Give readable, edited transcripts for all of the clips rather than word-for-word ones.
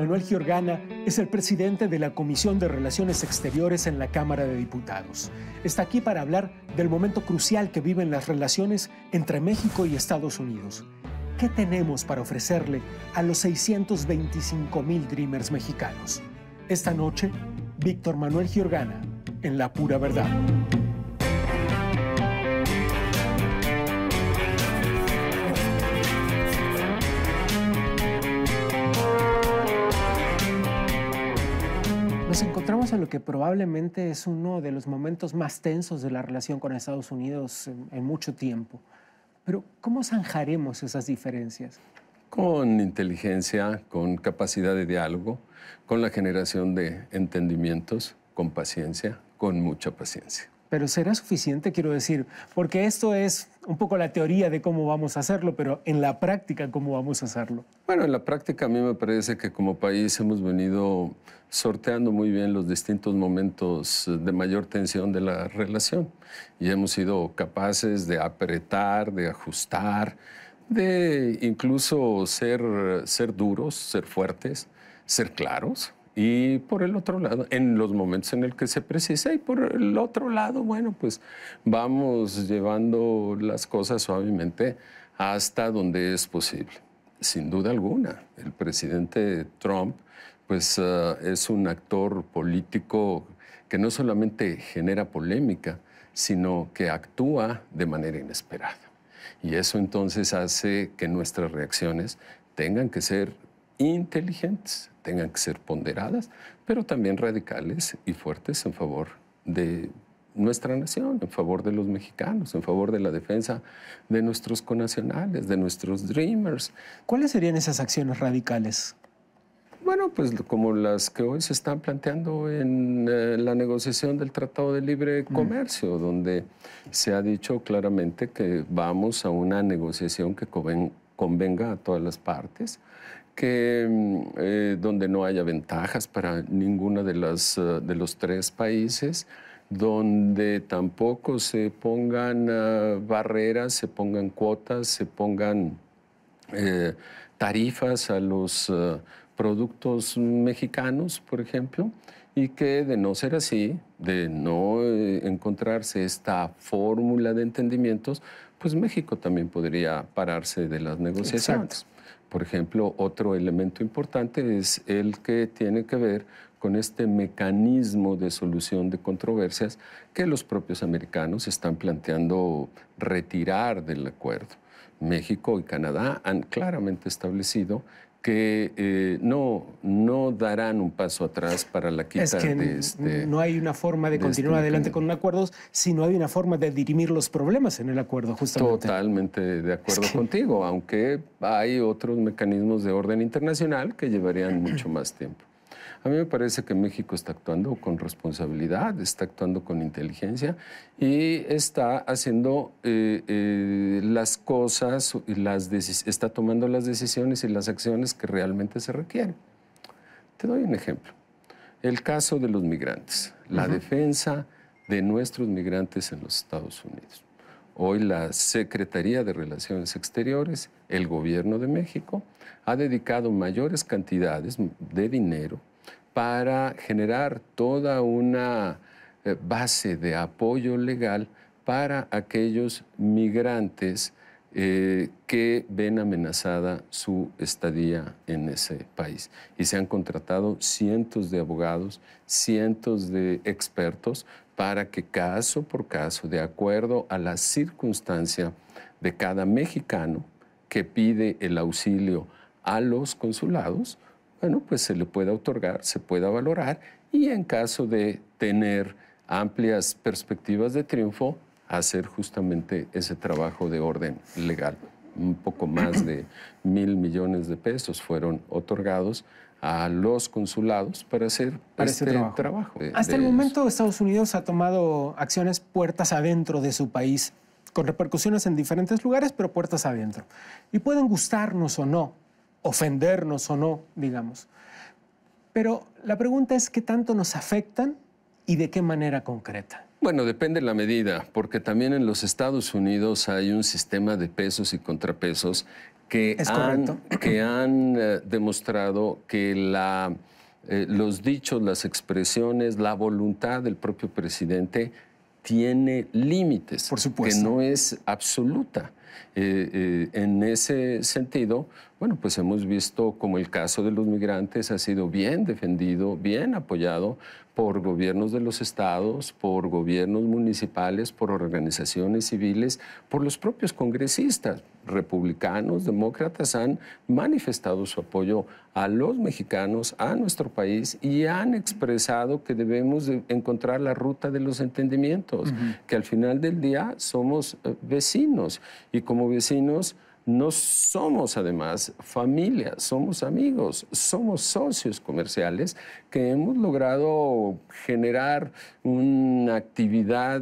Manuel Giorgana es el presidente de la Comisión de Relaciones Exteriores en la Cámara de Diputados. Está aquí para hablar del momento crucial que viven las relaciones entre México y Estados Unidos. ¿Qué tenemos para ofrecerle a los 625,000 Dreamers mexicanos? Esta noche, Víctor Manuel Giorgana, en La Pura Verdad. Nos encontramos en lo que probablemente es uno de los momentos más tensos de la relación con Estados Unidos en mucho tiempo. Pero, ¿cómo zanjaremos esas diferencias? Con inteligencia, con capacidad de diálogo, con la generación de entendimientos, con paciencia, con mucha paciencia. Pero ¿será suficiente? Quiero decir, porque esto es un poco la teoría de cómo vamos a hacerlo, pero en la práctica, ¿cómo vamos a hacerlo? Bueno, en la práctica a mí me parece que como país hemos venido sorteando muy bien los distintos momentos de mayor tensión de la relación y hemos sido capaces de apretar, de ajustar, de incluso ser duros, ser fuertes, ser claros. Y por el otro lado, en los momentos en el que se precisa, y por el otro lado, bueno, pues vamos llevando las cosas suavemente hasta donde es posible. Sin duda alguna, el presidente Trump, pues es un actor político que no solamente genera polémica, sino que actúa de manera inesperada. Y eso entonces hace que nuestras reacciones tengan que ser inteligentes, tengan que ser ponderadas, pero también radicales y fuertes en favor de nuestra nación, en favor de los mexicanos, en favor de la defensa de nuestros connacionales, de nuestros Dreamers. ¿Cuáles serían esas acciones radicales? Bueno, pues como las que hoy se están planteando en la negociación del Tratado de Libre Comercio, donde se ha dicho claramente que vamos a una negociación que convenga a todas las partes, que donde no haya ventajas para ninguna de los tres países, donde tampoco se pongan barreras, se pongan cuotas, se pongan tarifas a los productos mexicanos, por ejemplo, y que de no ser así, de no encontrarse esta fórmula de entendimientos, pues México también podría pararse de las negociaciones. Exacto. Por ejemplo, otro elemento importante es el que tiene que ver con este mecanismo de solución de controversias que los propios americanos están planteando retirar del acuerdo. México y Canadá han claramente establecido que no darán un paso atrás para la quita de este... No hay una forma de continuar adelante con un acuerdo si no hay una forma de dirimir los problemas en el acuerdo, justamente. Totalmente de acuerdo contigo, aunque hay otros mecanismos de orden internacional que llevarían mucho más tiempo. A mí me parece que México está actuando con responsabilidad, está actuando con inteligencia y está haciendo las cosas, está tomando las decisiones y las acciones que realmente se requieren. Te doy un ejemplo. El caso de los migrantes, la defensa de nuestros migrantes en los Estados Unidos. Hoy la Secretaría de Relaciones Exteriores, el Gobierno de México, ha dedicado mayores cantidades de dinero para generar toda una base de apoyo legal para aquellos migrantes que ven amenazada su estadía en ese país. Y se han contratado cientos de abogados, cientos de expertos para que caso por caso, de acuerdo a la circunstancia de cada mexicano que pide el auxilio a los consulados, bueno, pues se le pueda otorgar, se pueda valorar y en caso de tener amplias perspectivas de triunfo, hacer justamente ese trabajo de orden legal. Un poco más de 1,000 millones de pesos fueron otorgados a los consulados para hacer este trabajo. Hasta el momento Estados Unidos ha tomado acciones puertas adentro de su país, con repercusiones en diferentes lugares, pero puertas adentro. Y pueden gustarnos o no, ofendernos o no, digamos. Pero la pregunta es qué tanto nos afectan y de qué manera concreta. Bueno, depende de la medida, porque también en los Estados Unidos hay un sistema de pesos y contrapesos que han demostrado que los dichos, las expresiones, la voluntad del propio presidente tiene límites, por supuesto, que no es absoluta. En ese sentido, bueno, pues hemos visto como el caso de los migrantes ha sido bien defendido, bien apoyado por gobiernos de los estados, por gobiernos municipales, por organizaciones civiles, por los propios congresistas. Republicanos, demócratas han manifestado su apoyo a los mexicanos, a nuestro país, y han expresado que debemos de encontrar la ruta de los entendimientos, que al final del día somos vecinos, y como vecinos no somos además familia, somos amigos, somos socios comerciales que hemos logrado generar una actividad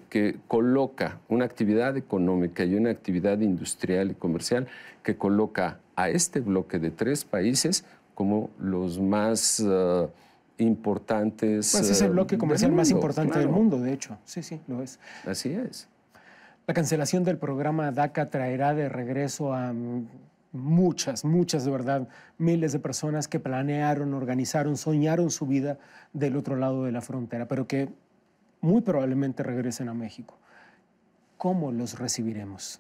que coloca, una actividad económica y una actividad industrial y comercial que coloca a este bloque de 3 países como los más importantes. Pues es el bloque comercial más importante del mundo, de hecho. Sí, lo es. Así es. La cancelación del programa DACA traerá de regreso a muchas, de verdad, miles de personas que planearon, organizaron, soñaron su vida del otro lado de la frontera, pero que muy probablemente regresen a México. ¿Cómo los recibiremos?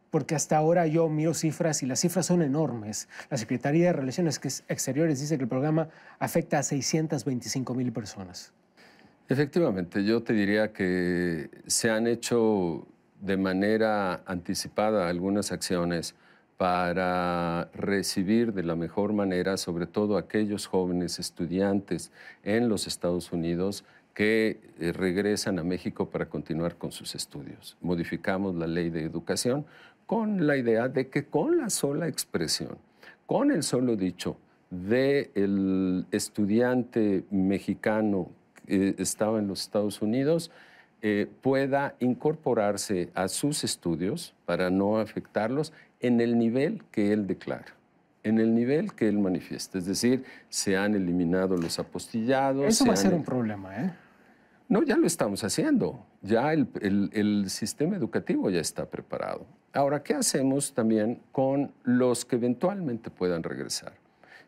Porque hasta ahora yo miro cifras y las cifras son enormes. La Secretaría de Relaciones Exteriores dice que el programa afecta a 625,000 personas. Efectivamente, yo te diría que se han hecho de manera anticipada algunas acciones para recibir de la mejor manera, sobre todo aquellos jóvenes estudiantes en los Estados Unidos que regresan a México para continuar con sus estudios. Modificamos la ley de educación con la idea de que con la sola expresión, con el solo dicho del estudiante mexicano que estaba en los Estados Unidos, pueda incorporarse a sus estudios para no afectarlos en el nivel que él declara, en el nivel que él manifiesta. Es decir, se han eliminado los apostillados. Eso va a ser un problema, ¿eh? No, ya lo estamos haciendo. Ya el sistema educativo ya está preparado. Ahora, ¿qué hacemos también con los que eventualmente puedan regresar?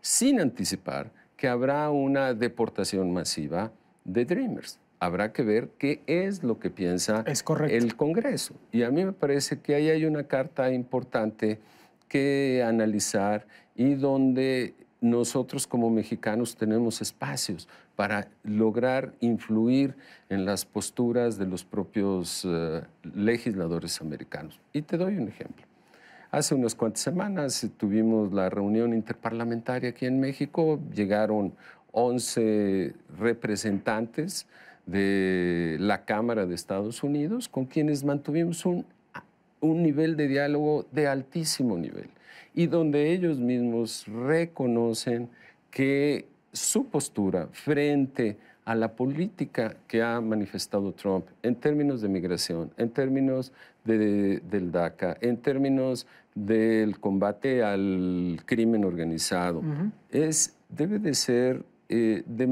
Sin anticipar que habrá una deportación masiva de Dreamers. Habrá que ver qué es lo que piensa el Congreso. Y a mí me parece que ahí hay una carta importante que analizar y donde nosotros como mexicanos tenemos espacios para lograr influir en las posturas de los propios legisladores americanos. Y te doy un ejemplo. Hace unas cuantas semanas tuvimos la reunión interparlamentaria aquí en México. Llegaron 11 representantes de la Cámara de Estados Unidos, con quienes mantuvimos un nivel de diálogo de altísimo nivel y donde ellos mismos reconocen que su postura frente a la política que ha manifestado Trump en términos de migración, en términos del DACA, en términos del combate al crimen organizado, debe de ser de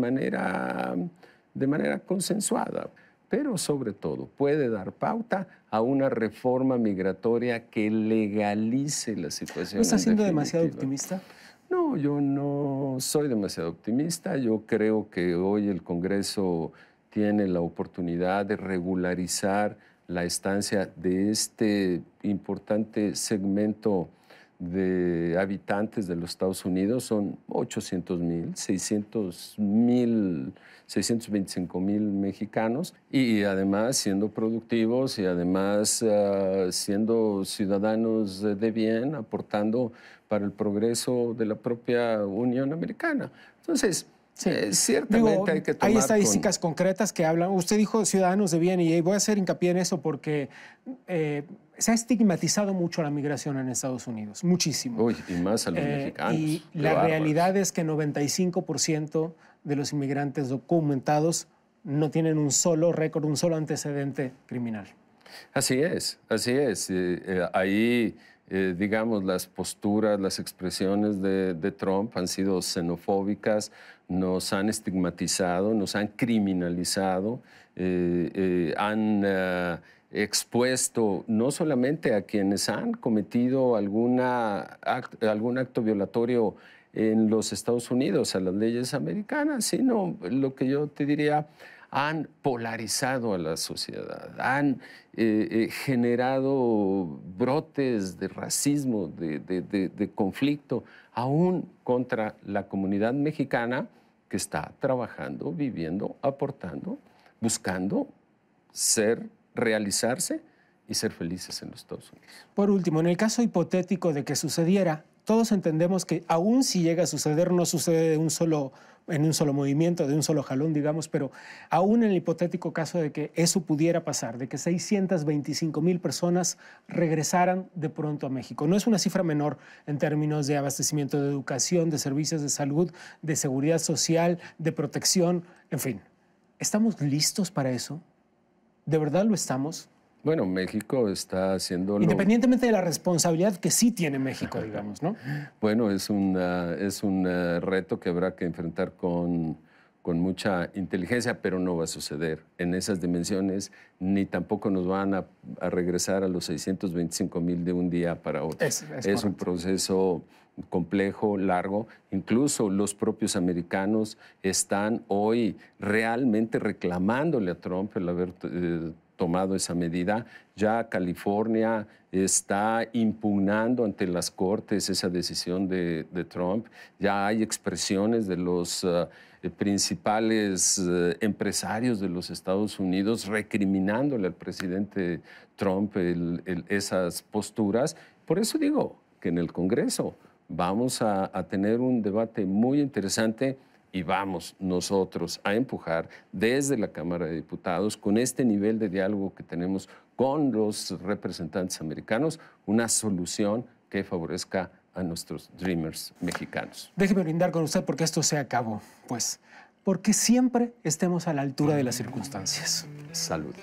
manera consensuada, pero sobre todo puede dar pauta a una reforma migratoria que legalice la situación. ¿No está siendo demasiado optimista? No, yo no soy demasiado optimista. Yo creo que hoy el Congreso tiene la oportunidad de regularizar la estancia de este importante segmento de habitantes de los Estados Unidos. Son 800,000, 625,000 mexicanos, y además siendo productivos y además siendo ciudadanos de bien, aportando para el progreso de la propia Unión Americana. Entonces, ciertamente hay que tomar... Hay estadísticas concretas que hablan... Usted dijo ciudadanos de bien, y voy a hacer hincapié en eso porque se ha estigmatizado mucho la migración en Estados Unidos, muchísimo. Uy, y más a los mexicanos. Y la realidad es que 95% de los inmigrantes documentados no tienen un solo récord, un solo antecedente criminal. Así es, así es. Ahí... digamos, las posturas, las expresiones de Trump han sido xenofóbicas, nos han estigmatizado, nos han criminalizado, han expuesto no solamente a quienes han cometido algún acto violatorio en los Estados Unidos, a las leyes americanas, sino lo que yo te diría, han polarizado a la sociedad, han generado brotes de racismo, de conflicto, aún contra la comunidad mexicana que está trabajando, viviendo, aportando, buscando realizarse y ser felices en los Estados Unidos. Por último, en el caso hipotético de que sucediera, todos entendemos que aún si llega a suceder, no sucede en un solo movimiento, de un solo jalón, digamos, pero aún en el hipotético caso de que eso pudiera pasar, de que 625,000 personas regresaran de pronto a México. No es una cifra menor en términos de abastecimiento de educación, de servicios de salud, de seguridad social, de protección, en fin. ¿Estamos listos para eso? ¿De verdad lo estamos? Bueno, México está haciéndolo... Independientemente de la responsabilidad que sí tiene México, digamos, ¿no? Bueno, es un reto que habrá que enfrentar con mucha inteligencia, pero no va a suceder en esas dimensiones, ni tampoco nos van a regresar a los 625,000 de un día para otro. Es un proceso complejo, largo. Incluso los propios americanos están hoy realmente reclamándole a Trump el haber tomado esa medida. Ya California está impugnando ante las cortes esa decisión de Trump. Ya hay expresiones de los principales empresarios de los Estados Unidos recriminándole al presidente Trump esas posturas. Por eso digo que en el Congreso vamos a tener un debate muy interesante y vamos nosotros a empujar desde la Cámara de Diputados, con este nivel de diálogo que tenemos con los representantes americanos, una solución que favorezca a nuestros dreamers mexicanos. Déjeme brindar con usted porque esto se acabó, pues, porque siempre estemos a la altura de las circunstancias. Salud.